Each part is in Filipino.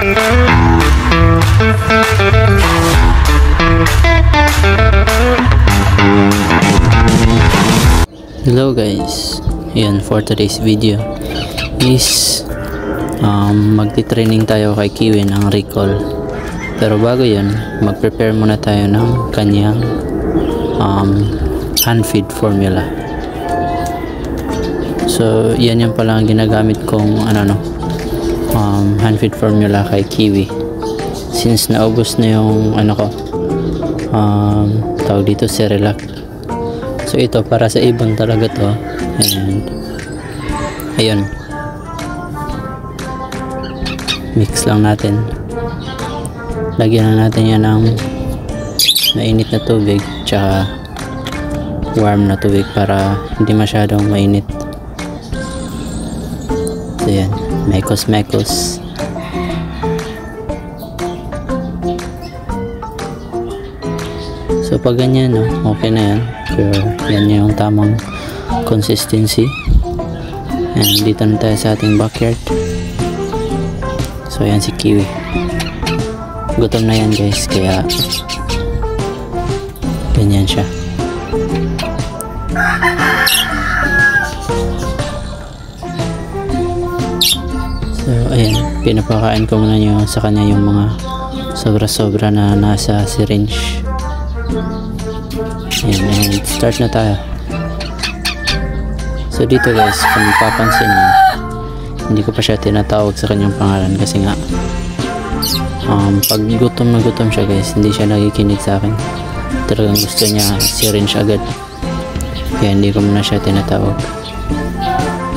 Hello guys, yan for today's video is magti-training tayo kay Kiwi ng recall. Pero bago yan, mag-prepare muna tayo ng kanyang hand feed formula. So yan yung pala ang ginagamit kong hand feed formula kay Kiwi. Since naubos na yung tawag dito, Cerelac. So ito para sa ibon talaga to. And ayun, mix lang natin. Lagyan na natin yan ng mainit na tubig tsaka warm na tubig para hindi masyadong mainit. So yan, mekos. So pag ganyan, okay na yan. Pero yan yung tamang consistency. And dito na tayo sa ating backyard. So yan si Kiwi. Gutom na yan guys, kaya ganyan siya. So ayan, pinapakain ko muna sa kanya yung mga sobra-sobra na nasa syringe. Ayan, and start na tayo. So dito guys, kung mapapansin nyo, hindi ko pa siya tinatawag sa kanyang pangalan kasi nga pag gutom na gutom siya guys, hindi siya nakikinig sa akin. Talagang gusto niya syringe agad, kaya hindi ko muna siya tinatawag.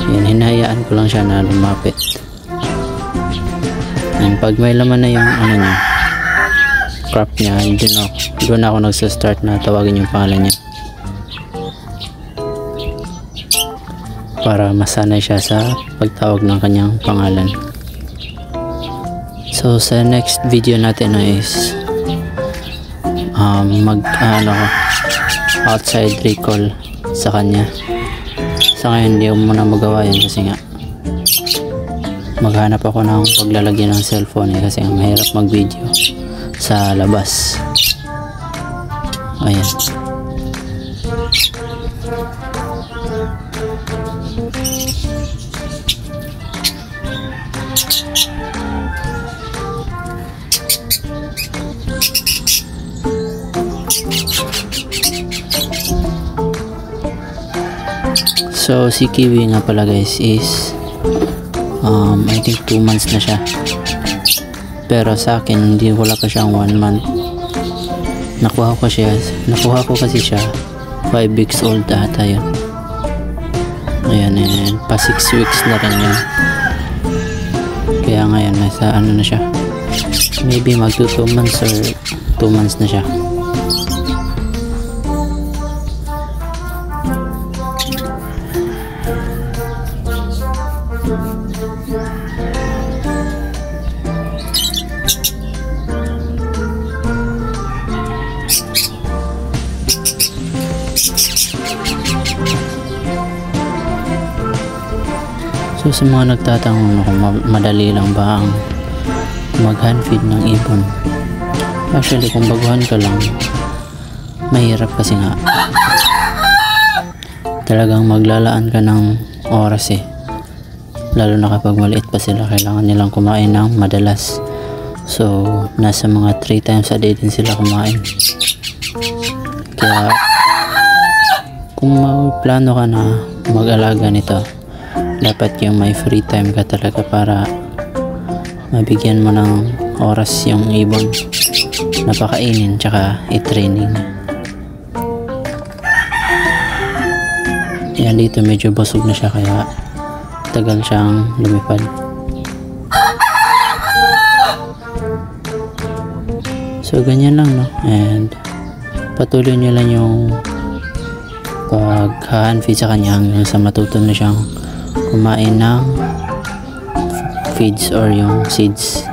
Ayan, hinahayaan ko lang siya na lumapit. And pag may laman na yung niya, crop niya, doon ako nagsa-start na tawagin yung pangalan niya para masanay siya sa pagtawag ng kanyang pangalan. So sa next video natin is outside recall sa kanya. Sa ngayon hindi ko muna magawa yan kasi nga maghanap ako ng paglalagyan ng cellphone kasi mahirap mag video sa labas. Ayan. So si Kiwi nga pala guys is I think 2 months na siya. Pero sa akin hindi, wala pa siyang 1 month. Nakuha ko kasi siya 5 weeks old ata yun. Ayan, and pa 6 weeks na rin yun. Kaya ngayon nasa na siya, maybe magto 2 months or 2 months na siya. So sa mga nagtatanong kung madali lang ba ang mag hand feed ng ibon, actually kung baguhan ka lang, mahirap kasi nga talagang maglalaan ka ng oras lalo na kapag maliit pa sila, kailangan nilang kumain ng madalas. So nasa mga 3 times a day din sila kumain. Kaya kung magplano ka na mag-alaga nito, dapat yung may free time ka talaga para mabigyan mo ng oras yung ibon na pakainin tsaka i-training. Yan, dito medyo busog na siya kaya tagal siyang lumipad. So ganyan lang, no? And patuloy nyo lang yung pag-hand feed sa kanya hanggang sa matuto na siyang kumain ng feeds or yung seeds.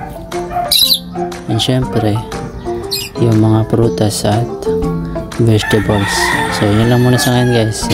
And syempre yung mga prutas at vegetables. So yun lang muna sa ngayon guys.